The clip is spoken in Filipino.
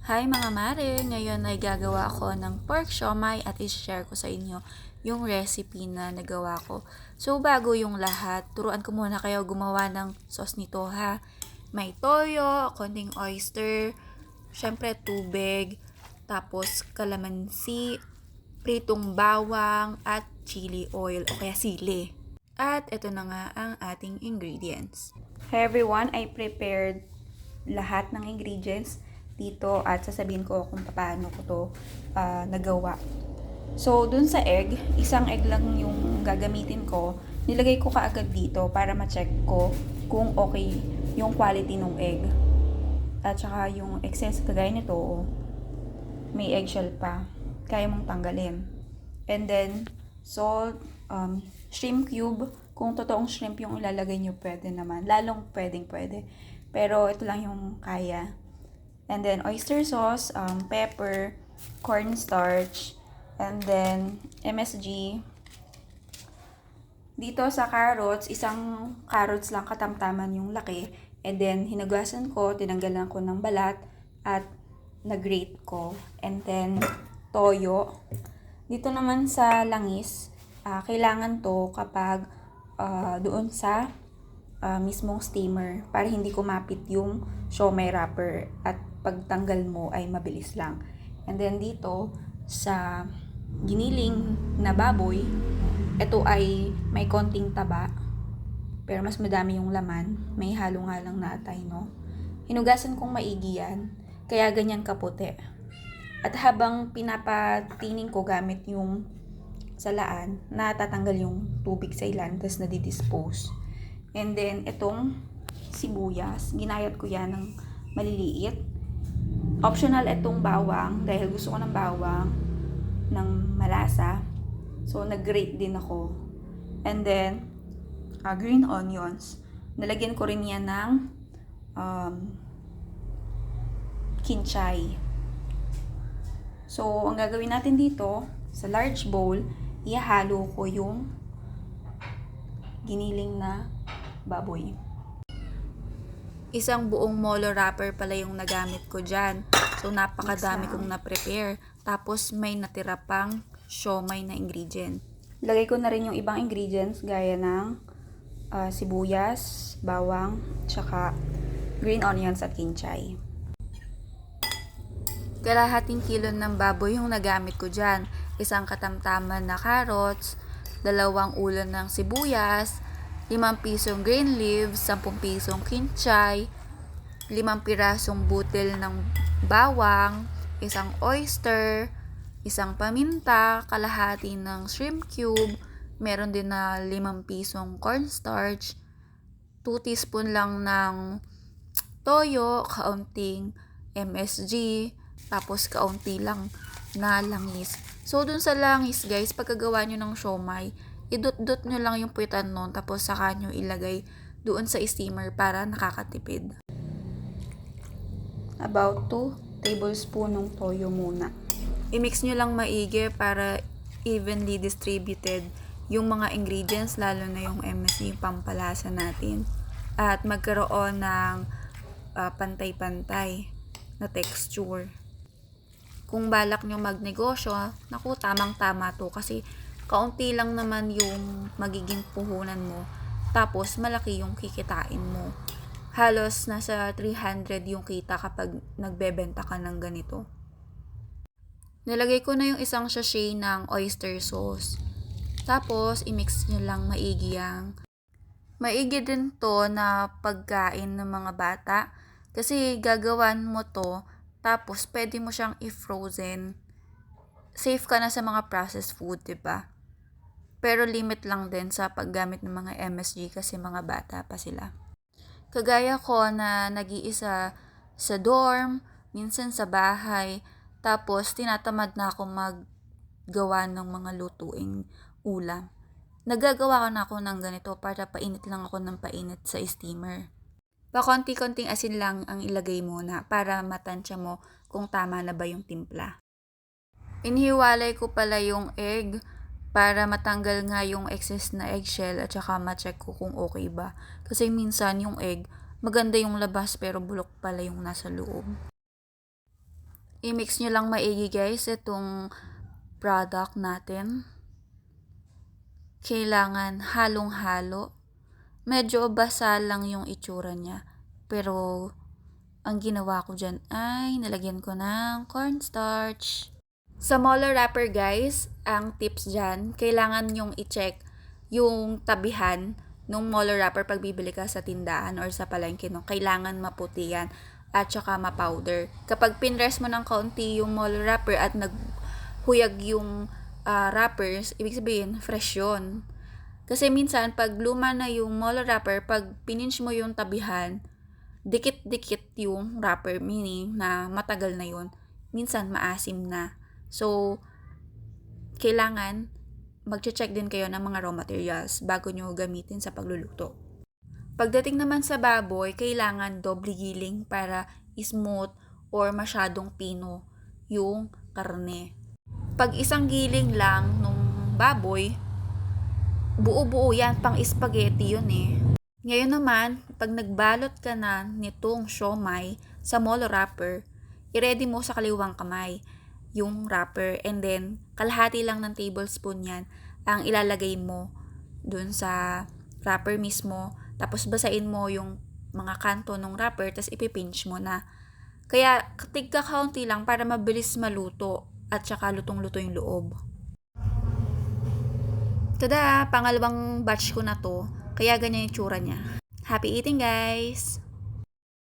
Hi mga mare! Ngayon ay gagawa ako ng pork siomai at i-share ko sa inyo yung recipe na nagawa ko. So bago yung lahat, turuan ko muna kayo gumawa ng sauce nito ha. May toyo, konting oyster, syempre tubig, tapos kalamansi, pritong bawang at chili oil o kaya sili. At ito na nga ang ating ingredients. Hey everyone, I prepared lahat ng ingredients dito at sasabihin ko kung paano ko to nagawa. So, dun sa egg, isang egg lang yung gagamitin ko. Nilagay ko kaagad dito para ma-check ko kung okay yung quality ng egg. At saka yung excess kagaya nito, may eggshell pa. Kaya mong tanggalin. And then, salt, shrimp cube. Kung totoong shrimp yung ilalagay nyo, pwede naman. Lalong pwede. Pero ito lang yung kaya. And then, oyster sauce, pepper, cornstarch, and then, MSG. Dito sa carrots, isang carrots lang katamtaman yung laki. And then, hinugasan ko, tinanggalan ko ng balat, at nag-grate ko. And then, toyo. Dito naman sa langis, kailangan to kapag doon sa mismong steamer para hindi kumapit yung siomai wrapper at pagtanggal mo ay mabilis lang. And then dito sa giniling na baboy, ito ay may konting taba pero mas madami yung laman. May halo nga lang na atay, no? Hinugasan kong maigi yan, kaya ganyan kaputi. At habang pinapatining ko gamit yung salaan, natatanggal yung tubig sa ilan, tapos nadidispose. And then, itong sibuyas, ginayat ko yan ng maliliit. Optional itong bawang, dahil gusto ko ng bawang ng malasa. So, nag-grate din ako. And then, green onions. Nalagyan ko rin yan ng kinchay. So, ang gagawin natin dito, sa large bowl, ihalo ko yung giniling na baboy. Isang buong molo wrapper pala yung nagamit ko dyan. So, napakadami kong na-prepare. Tapos, may natira pang siomai na ingredient. Lagay ko na rin yung ibang ingredients gaya ng sibuyas, bawang, tsaka green onions at kinchay. Kalahating kilo ng baboy yung nagamit ko dyan. Isang katamtaman na carrots, 2 ulo ng sibuyas, 5 pisong green leaves, 10 pisong kinchay, 5 pirasong butil ng bawang, isang oyster, isang paminta, kalahati ng shrimp cube, meron din na 5 pisong cornstarch, 2 teaspoon lang ng toyo, kaunting MSG, tapos kaunti lang na langis. So, dun sa langis, guys, pagkagawa nyo ng siomai, idot-dot nyo lang yung puwitan nun, tapos saka nyo ilagay doon sa steamer para nakakatipid. About 2 tablespoon ng toyo muna. I-mix nyo lang maigi para evenly distributed yung mga ingredients, lalo na yung MSG, yung pampalasa natin. At magkaroon ng pantay-pantay na texture. Kung balak nyo magnegosyo, naku, tamang-tama to kasi kaunti lang naman yung magiging puhunan mo. Tapos, malaki yung kikitain mo. Halos nasa 300 yung kita kapag nagbebenta ka ng ganito. Nilagay ko na yung isang sachet ng oyster sauce. Tapos, i-mix nyo lang maigi yang. Maigi din to na pagkain ng mga bata kasi gagawan mo to tapos pwede mo siyang i-frozen. Safe ka na sa mga processed food, diba? Pero limit lang din sa paggamit ng mga MSG kasi mga bata pa sila. Kagaya ko na nag-iisa sa dorm, minsan sa bahay, tapos tinatamad na ako maggawa ng mga lutuing ulam. Nagagawa ko na ako ng ganito para painit lang ako ng painit sa steamer. Pakonti-konting asin lang ang ilagay muna para matansya mo kung tama na ba yung timpla. Inihiwalay ko pala yung egg para matanggal nga yung excess na eggshell at saka ma-check ko kung okay ba. Kasi minsan yung egg, maganda yung labas pero bulok pala yung nasa loob. I-mix nyo lang maigi guys itong product natin. Kailangan halong-halo. Medyo basa lang yung itsura niya. Pero ang ginawa ko dyan ay nalagyan ko ng cornstarch. Sa Molo wrapper guys, ang tips dyan, kailangan yung i-check yung tabihan ng Molo wrapper pag bibili ka sa tindahan or sa palengke. No? Kailangan maputi yan at saka ma-powder. Kapag pinrest mo ng kaunti yung Molo wrapper at naghuyag yung wrappers, ibig sabihin, fresh yun. Kasi minsan, pag luma na yung Molo wrapper, pag pininch mo yung tabihan, dikit-dikit yung wrapper, meaning na matagal na yun. Minsan, maasim na. So, kailangan mag-check din kayo ng mga raw materials bago nyo gamitin sa pagluluto. Pagdating naman sa baboy, kailangan doble giling para smooth or masyadong pino yung karne. Pag isang giling lang nung baboy, buo-buo yan, pang spaghetti yun eh. Ngayon naman, pag nagbalot ka na nitong siomai sa Molo wrapper, i-ready mo sa kaliwang kamay yung wrapper and then kalahati lang ng tablespoon yan ang ilalagay mo dun sa wrapper mismo, tapos basain mo yung mga kanto ng wrapper, tapos ipipinch mo na. Kaya tigka kaunti lang para mabilis maluto at saka lutong-luto yung loob. Tada! Pangalawang batch ko na to, kaya ganyan yung tsura niya. Happy eating guys!